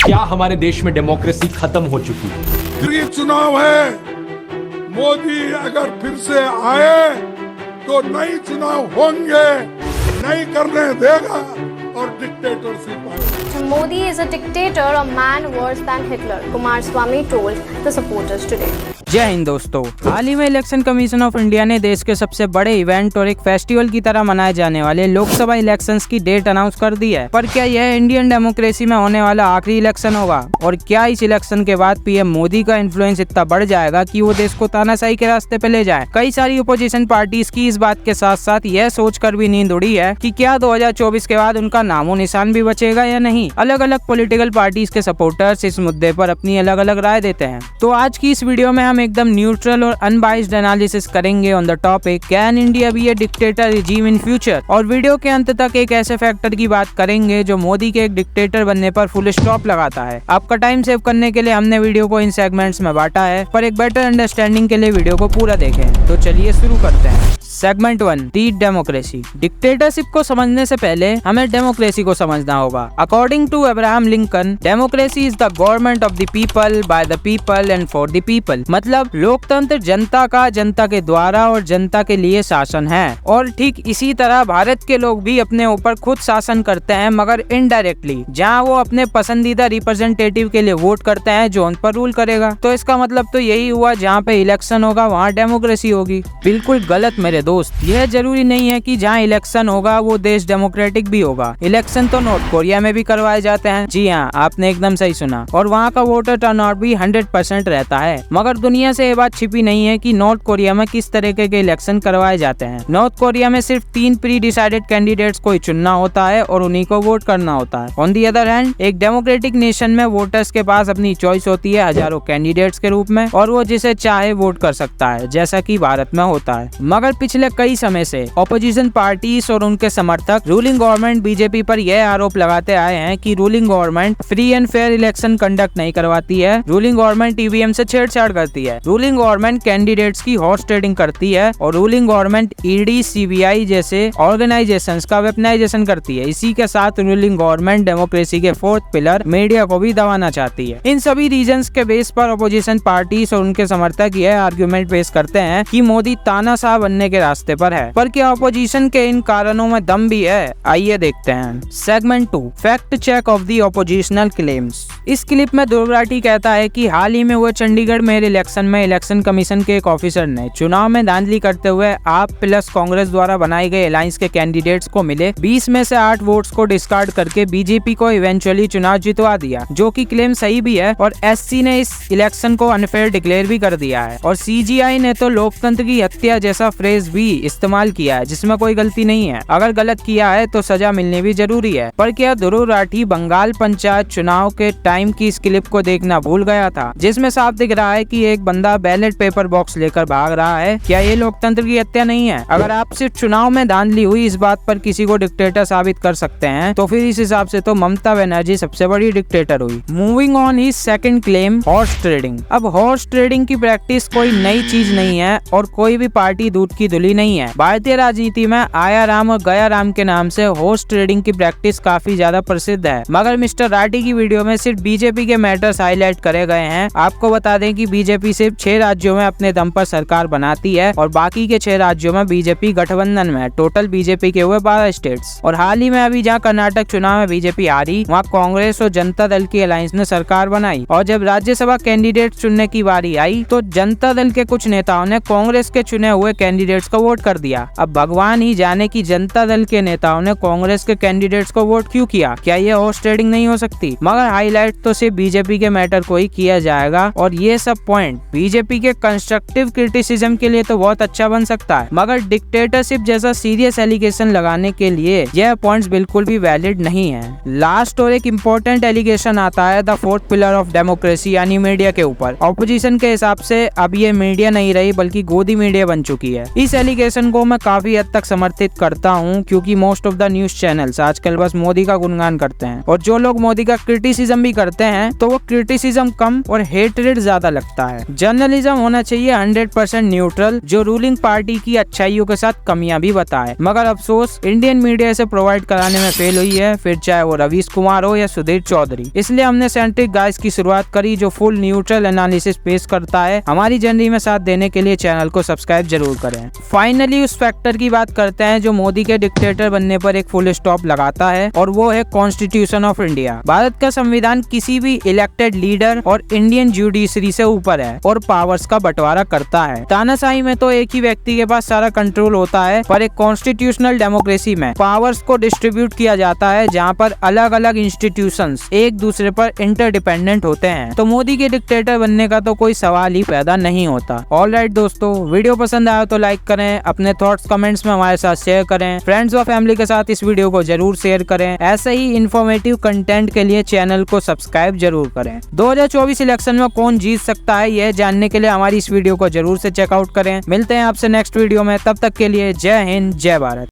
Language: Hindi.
क्या हमारे देश में डेमोक्रेसी खत्म हो चुकी है? आखिरी चुनाव है, मोदी अगर फिर से आए तो नए चुनाव होंगे, नहीं करने देगा और डिक्टेटरशिप आएगा। Modi is a dictator, a man worse than Hitler, Kumaraswamy told the supporters today. जय हिंद दोस्तों, हाल ही में इलेक्शन कमीशन ऑफ इंडिया ने देश के सबसे बड़े इवेंट और एक फेस्टिवल की तरह मनाए जाने वाले लोकसभा इलेक्शंस की डेट अनाउंस कर दी है। पर क्या यह इंडियन डेमोक्रेसी में होने वाला आखिरी इलेक्शन होगा? और क्या इस इलेक्शन के बाद पीएम मोदी का इन्फ्लुएंस इतना बढ़ जाएगा कि वो देश को तानाशाही के रास्ते पे ले जाए? कई सारी अपोजिशन पार्टीज की इस बात के साथ साथ यह सोचकर भी नींद उड़ी है कि क्या 2024 के बाद उनका नामो निशान भी बचेगा या नहीं। अलग अलग पॉलिटिकल पार्टीज के सपोर्टर्स इस मुद्दे पर अपनी अलग अलग राय देते हैं। तो आज की इस वीडियो में हम एकदम न्यूट्रल और अनबाइस्ड एनालिसिस करेंगे on the topic can India be a dictator regime in future. और वीडियो के अंत तक एक ऐसे फैक्टर की बात करेंगे जो मोदी के एक डिक्टेटर बनने पर फुल स्टॉप लगाता है। आपका टाइम सेव करने के लिए हमने वीडियो को इन सेगमेंट्स में बांटा है, पर एक बेटर अंडरस्टैंडिंग के लिए वीडियो को पूरा देखें। तो चलिए शुरू करते हैं। सेगमेंट 1, दी डेमोक्रेसी। डिक्टेटरशिप को समझने से पहले हमें डेमोक्रेसी को समझना होगा। According to Abraham Lincoln, democracy is the government of the people, by the people and for the people. मतलब लोकतंत्र जनता का, जनता के द्वारा और जनता के लिए शासन है। और ठीक इसी तरह भारत के लोग भी अपने ऊपर खुद शासन करते हैं, मगर इनडायरेक्टली, जहाँ वो अपने पसंदीदा रिप्रेजेंटेटिव के लिए वोट करते हैं जो उन पर रूल करेगा। तो इसका मतलब तो यही हुआ, जहाँ पे इलेक्शन होगा वहाँ डेमोक्रेसी होगी। बिल्कुल गलत मेरे दोस्त, यह जरूरी नहीं है कि जहाँ इलेक्शन होगा वो देश डेमोक्रेटिक भी होगा। इलेक्शन तो नॉर्थ कोरिया में भी करवाए जाते हैं। जी हाँ, आपने एकदम सही सुना। और वहाँ का वोटर टर्नआउट भी 100% रहता है। मगर दुनिया से ये बात छिपी नहीं है कि नॉर्थ कोरिया में किस तरीके के इलेक्शन करवाए जाते हैं। नॉर्थ कोरिया में सिर्फ 3 प्री डिसाइडेड कैंडिडेट्स को चुनना होता है और उन्हीं को वोट करना होता है। ऑन दी अदर हैंड, एक डेमोक्रेटिक नेशन में वोटर्स के पास अपनी चॉइस होती है हजारों कैंडिडेट्स के रूप में, और वो जिसे चाहे वोट कर सकता है, जैसा कि भारत में होता है। मगर पिछले कई समय से ऑपोजिशन पार्टीज और उनके समर्थक रूलिंग गवर्नमेंट बीजेपी पर यह आरोप लगाते आए हैं कि ruling government free and fair election conduct नहीं करवाती है, रूलिंग गवर्नमेंट ईवीएम से छेड़छाड़ करती है, रूलिंग गवर्नमेंट कैंडिडेट्स की हॉर्स ट्रेडिंग करती है, और रूलिंग गवर्नमेंट ईडी, सीबीआई जैसे ऑर्गेनाइजेशंस का वेपनाइजेशन करती है। इसी के साथ रूलिंग गवर्नमेंट डेमोक्रेसी के 4th पिलर मीडिया को भी दबाना चाहती है। इन सभी रीजंस के बेस पर ऑपोजिशन पार्टीज और उनके समर्थक यह आर्गुमेंट पेश करते हैं कि मोदी तानाशाह बनने के रास्ते पर है। पर क्या ऑपोजिशन के इन कारणों में दम भी है? आइए देखते हैं। Segment 2, fact check of the oppositional claims. इस क्लिप में ध्रुव राठी कहता है कि हाल ही में हुए चंडीगढ़ मेयर इलेक्शन में इलेक्शन कमीशन के एक ऑफिसर ने चुनाव में धांधली करते हुए आप प्लस कांग्रेस द्वारा बनाई गई अलायंस के कैंडिडेट्स को मिले 20 में से 8 वोट्स को डिस्कार्ड करके बीजेपी को इवेंचुअली चुनाव जितवा दिया, जो कि क्लेम सही भी है। और एससी ने इस इलेक्शन को अनफेयर डिक्लेयर भी कर दिया है। और सीजीआई ने तो लोकतंत्र की हत्या जैसा फ्रेज भी इस्तेमाल किया है, जिसमें कोई गलती नहीं है। अगर गलत किया है तो सजा मिलनी भी जरूरी है। पर क्या ध्रुव राठी बंगाल पंचायत चुनाव के टाइम की इस क्लिप को देखना भूल गया था, जिसमें साफ दिख रहा है कि एक बंदा बैलेट पेपर बॉक्स लेकर भाग रहा है? क्या ये लोकतंत्र की हत्या नहीं है? अगर आप सिर्फ चुनाव में धांधली हुई इस बात पर किसी को डिक्टेटर साबित कर सकते हैं, तो फिर इस हिसाब से तो ममता बनर्जी सबसे बड़ी डिक्टेटर हुई। Moving on his second claim, horse trading. अब हॉर्स ट्रेडिंग की प्रैक्टिस कोई नई चीज नहीं है और कोई भी पार्टी दूध की धुली नहीं है। भारतीय राजनीति में आया राम और गया राम के नाम से हॉर्स ट्रेडिंग की प्रैक्टिस काफी ज्यादा प्रसिद्ध है। मगर मिस्टर राठी की वीडियो में सिर्फ बीजेपी के मैटर्स हाईलाइट करे गए हैं। आपको बता दें कि बीजेपी सिर्फ 6 राज्यों में अपने दम पर सरकार बनाती है और बाकी के 6 राज्यों में बीजेपी गठबंधन में। टोटल बीजेपी के हुए 12 स्टेट्स। और हाल ही में अभी जहाँ कर्नाटक चुनाव में बीजेपी हारी, वहाँ कांग्रेस और जनता दल की अलायंस ने सरकार बनाई। और जब राज्यसभा कैंडिडेट चुनने की बारी आई तो जनता दल के कुछ नेताओं ने कांग्रेस के चुने हुए कैंडिडेट्स को वोट कर दिया। अब भगवान ही जाने कि जनता दल के नेताओं ने कांग्रेस के कैंडिडेट्स को वोट क्यों किया। क्या ये हॉर्स ट्रेडिंग नहीं हो सकती? मगर हाईलाइट तो सिर्फ बीजेपी के मैटर को ही किया जाएगा। और ये सब पॉइंट बीजेपी के कंस्ट्रक्टिव क्रिटिसिज्म के लिए तो बहुत अच्छा बन सकता है, मगर डिक्टेटरशिप जैसा सीरियस एलिगेशन लगाने के लिए यह पॉइंट्स बिल्कुल भी वैलिड नहीं है। लास्ट और एक इम्पोर्टेंट एलिगेशन आता है the 4th pillar of democracy यानी मीडिया के ऊपर। ऑपोजिशन के हिसाब से अब ये मीडिया नहीं रही बल्कि गोदी मीडिया बन चुकी है। इस एलिगेशन को मैं काफी हद तक समर्थित करता हूँ, क्योंकि most of the news channels आजकल बस मोदी का गुणगान करते हैं। और जो लोग मोदी का क्रिटिसिज्म भी करते हैं तो वो क्रिटिसिज्म कम और हेटरेट ज्यादा लगता है। जर्नलिज्म होना चाहिए 100% न्यूट्रल, जो रूलिंग पार्टी की अच्छाइयों के साथ कमियां भी बताए। मगर अफसोस इंडियन मीडिया इसे प्रोवाइड कराने में फेल हुई है, फिर चाहे वो रवीश कुमार हो या सुधीर चौधरी। इसलिए हमने सेंट्रिक गाइस की शुरुआत करी, जो फुल न्यूट्रल एनालिसिस पेश करता है। हमारी जर्नी में साथ देने के लिए चैनल को सब्सक्राइब जरूर करें। फाइनली उस फैक्टर की बात करते हैं जो मोदी के डिक्टेटर बनने पर एक फुल स्टॉप लगाता है, और वो है कॉन्स्टिट्यूशन ऑफ इंडिया। भारत का संविधान किसी भी इलेक्टेड लीडर और इंडियन जुडिशरी से ऊपर है और पावर्स का बंटवारा करता है। तानाशाही में तो एक ही व्यक्ति के पास सारा कंट्रोल होता है, पर एक कॉन्स्टिट्यूशनल डेमोक्रेसी में पावर्स को डिस्ट्रीब्यूट किया जाता है, जहाँ पर अलग अलग इंस्टीट्यूशंस एक दूसरे पर इंटरडिपेंडेंट होते हैं। तो मोदी के डिक्टेटर बनने का तो कोई सवाल ही पैदा नहीं होता। ऑलराइट दोस्तों, वीडियो पसंद आया तो लाइक करें, अपने थॉट्स कमेंट्स में हमारे साथ शेयर करें, फ्रेंड्स और फैमिली के साथ इस वीडियो को जरूर शेयर करें। ऐसे ही इंफॉर्मेटिव कंटेंट के लिए चैनल को सब्सक्राइब जरूर करें। 2024 इलेक्शन में कौन जीत सकता है यह जानने के लिए हमारी इस वीडियो को जरूर से चेकआउट करें। मिलते हैं आपसे नेक्स्ट वीडियो में, तब तक के लिए जय हिंद, जय भारत।